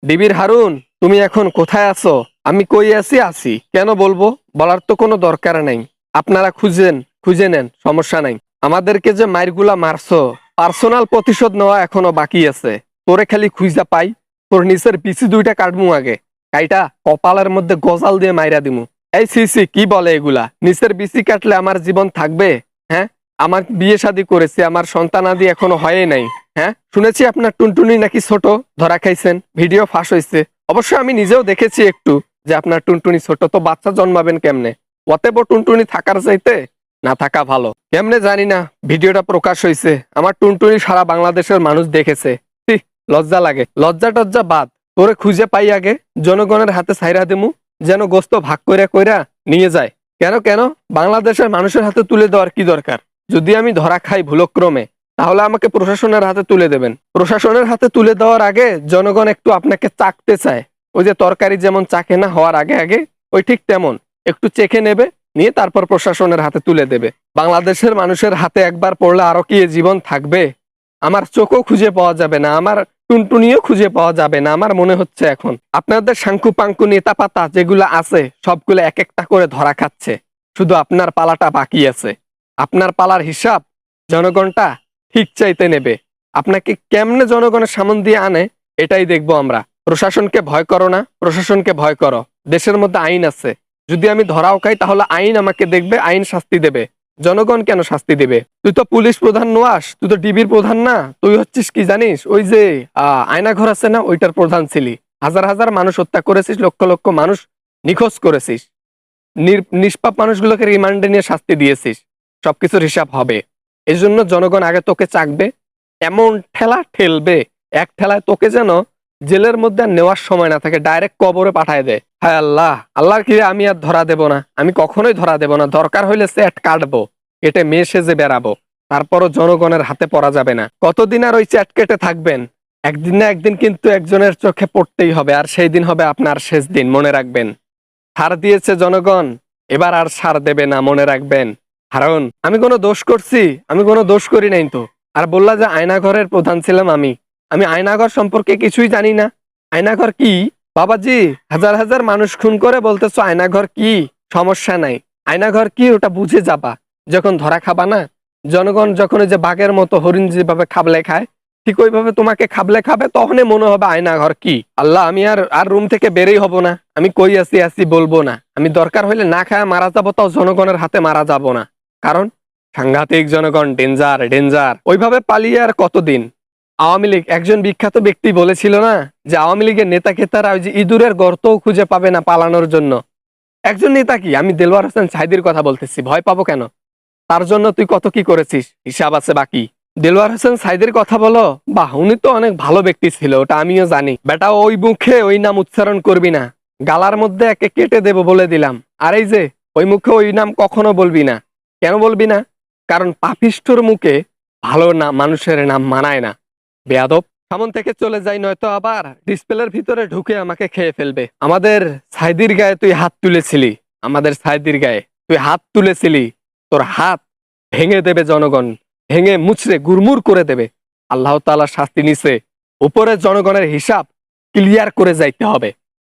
ডিবির হারুন, তুমি এখন কোথায় আছো? আমি কই আছি আছি, কেন বলবো? বলার তো কোনো দরকার নাই। আপনারা খুঁজে নেন, সমস্যা নাই। আমাদেরকে যে মাইরগুলা মারছো, পার্সোনাল প্রতিশোধ নেওয়া এখনো বাকি আছে। তোরে খালি খুঁজা পাই, তোর নিচের পিছি দুইটা কাটমু আগে, কাইটা কপালের মধ্যে গজাল দিয়ে মাইরা দিমু। এই সিসি কি বলে এগুলা? নিচের বিসি কাটলে আমার জীবন থাকবে? হ্যাঁ, আমার বিয়ে শাদী করেছি, আমার সন্তানাদি এখনো হয় নাই। হ্যাঁ, শুনেছি আপনার টুনটুনি নাকি ছোট, ধরা খাইছেন, ভিডিও ফাঁস হয়েছে। অবশ্য আমি নিজেও দেখেছি একটু, যে আপনার টুনটুনি ছোট, তো বাচ্চা জন্মাবেন কেমনে? অতএব টুনটুনি থাকার চাইতে না থাকা ভালো। কেমনে জানি না, ভিডিওটা প্রকাশ হয়েছে, আমার টুনটুনি সারা বাংলাদেশের মানুষ দেখেছে। ছি, লজ্জা লাগে। লজ্জা টজ্জা বাদ, তোরে খুঁজে পাই আগে, জনগণের হাতে ছাইরা দেমু, যেন গোস্ত ভাগ কইরা কইরা নিয়ে যায়। কেন কেন বাংলাদেশের মানুষের হাতে তুলে দেওয়ার কি দরকার? যদি আমি ধরা খাই ভুলক্রমে, তাহলে আমাকে প্রশাসনের হাতে তুলে দেবেন। প্রশাসনের হাতে তুলে দেওয়ার আগে জনগণ একটু আপনাকে চাকতে চায়। ওই যে তরকারি যেমন চাকে না হওয়ার আগে আগে, ওই ঠিক তেমন একটু চেখে নেবে, নিয়ে তারপর প্রশাসনের হাতে তুলে দেবে। বাংলাদেশের মানুষের হাতে একবার পড়লে আরো কি এ জীবন থাকবে? আমার চোখও খুঁজে পাওয়া যাবে না, আমার টুনটুনিও খুঁজে পাওয়া যাবে না। আমার মনে হচ্ছে এখন আপনাদের শাঙ্কু পাঙ্কু নেতা পাতা যেগুলো আছে, সবগুলো এক একটা করে ধরা খাচ্ছে। শুধু আপনার পালাটা বাকি আছে। আপনার পালার হিসাব জনগণটা ঠিক চাইতে নেবে। আপনাকে কেমনে জনগণের সামন দিয়ে আনে, এটাই দেখবো আমরা। প্রশাসনকে ভয় করো না, প্রশাসনকে ভয় করো। দেশের মধ্যে আইন আছে, যদি আমি ধরাও খাই তাহলে আইন আমাকে দেখবে, আইন শাস্তি দেবে। জনগণ কেন শাস্তি দেবে? তুই তো পুলিশ প্রধান নোয়াস, তুই তো ডিবির প্রধান না। তুই হচ্ছিস কি জানিস? ওই যে আয়নাঘর আছে না, ওইটার প্রধান ছিলি। হাজার হাজার মানুষ হত্যা করেছিস, লক্ষ লক্ষ মানুষ নিখোঁজ করেছিস, নিষ্পাপ মানুষগুলোকে রিমান্ডে নিয়ে শাস্তি দিয়েছিস। সবকিছুর হিসাব হবে। এই জন্য জনগণ আগে তোকে চাকবে, এমন ঠেলা ঠেলবে, এক ঠেলায় তোকে যেন জেলের মধ্যে আর নেওয়ার সময় না থাকে, ডাইরেক্ট কবরে পাঠায় দে। হায় আল্লাহ, আল্লাহর কি আমি আর ধরা দেব না, আমি কখনোই ধরা দেব না। দরকার হইলে সেট কাটবো, কেটে মেয়ে সেজে বেড়াবো, তারপরও জনগণের হাতে পড়া যাবে না। কতদিন আর ওই চ্যাট কেটে থাকবেন? একদিন না একদিন কিন্তু একজনের চোখে পড়তেই হবে, আর সেই দিন হবে আপনার শেষ দিন, মনে রাখবেন। ছাড় দিয়েছে জনগণ, এবার আর ছাড় দেবে না, মনে রাখবেন। কারণ আমি কোনো দোষ করছি? আমি কোনো দোষ করি নাই তো। আর বললা যে আয়নাঘরের প্রধান ছিলাম আমি, আমি আয়নাঘর সম্পর্কে কিছুই জানি না। আয়নাঘর কি বাবাজি? হাজার হাজার মানুষ খুন করে বলতেছো আয়নাঘর কি? সমস্যা নাই, আয়নাঘর কি ওটা বুঝে যাবা যখন ধরা খাবা না। জনগণ যখন ওই যে বাঘের মতো হরিণ যেভাবে খাবলে খায়, ঠিক ওইভাবে তোমাকে খাবলে খাবে, তখনই মনে হবে আয়নাঘর কি। আল্লাহ, আমি আর আর রুম থেকে বেরই হব না। আমি কই আছি আছি বলবো না। আমি দরকার হইলে না খায় মারা যাবো, তাও জনগণের হাতে মারা যাব না। কারণ সাংঘাতিক জনগণ, ডেঞ্জার ডেঞ্জার। ওইভাবে পালিয়ে আর কতদিন? আওয়ামী লীগ একজন বিখ্যাত ব্যক্তি বলেছিল না, যে আওয়ামী লীগের নেতা খেতারা ওই যে ইঁদুরের গর্তও খুঁজে পাবে না পালানোর জন্য। একজন নেতা কি, আমি দেলোয়ার হোসেন সাঈদীর কথা বলতেছি, ভয় পাবো কেন? তার জন্য তুই কত কি করেছিস, হিসাব আছে বাকি। দেলোয়ার হোসেন সাঈদীর কথা বলো, বাহ, উনি তো অনেক ভালো ব্যক্তি ছিল, ওটা আমিও জানি। বেটা, ওই মুখে ওই নাম উচ্চারণ করবি না, গালার মধ্যে একে কেটে দেবো বলে দিলাম। আর এই যে ওই মুখে ওই নাম কখনো বলবি না। কেন বলবি না? কারণ পাপিষ্ঠর মুখে ভালো না মানুষের নাম মানায় না। বেয়াদব, সামন থেকে চলে যাই, নয়তো আবার ডিসপ্লের ভিতরে ঢুকে আমাকে খেয়ে ফেলবে। আমাদের সাঈদীর গায়ে তুই হাত তুলেছিলি, আমাদের সাঈদীর গায়ে তুই হাত তুলেছিলি, তোর হাত ভেঙে দেবে জনগণ, ভেঙে মুচড়ে গুরমুর করে দেবে। আল্লাহ তাআলা শাস্তি নিছে, উপরে জনগণের হিসাব ক্লিয়ার করে যাইতে হবে।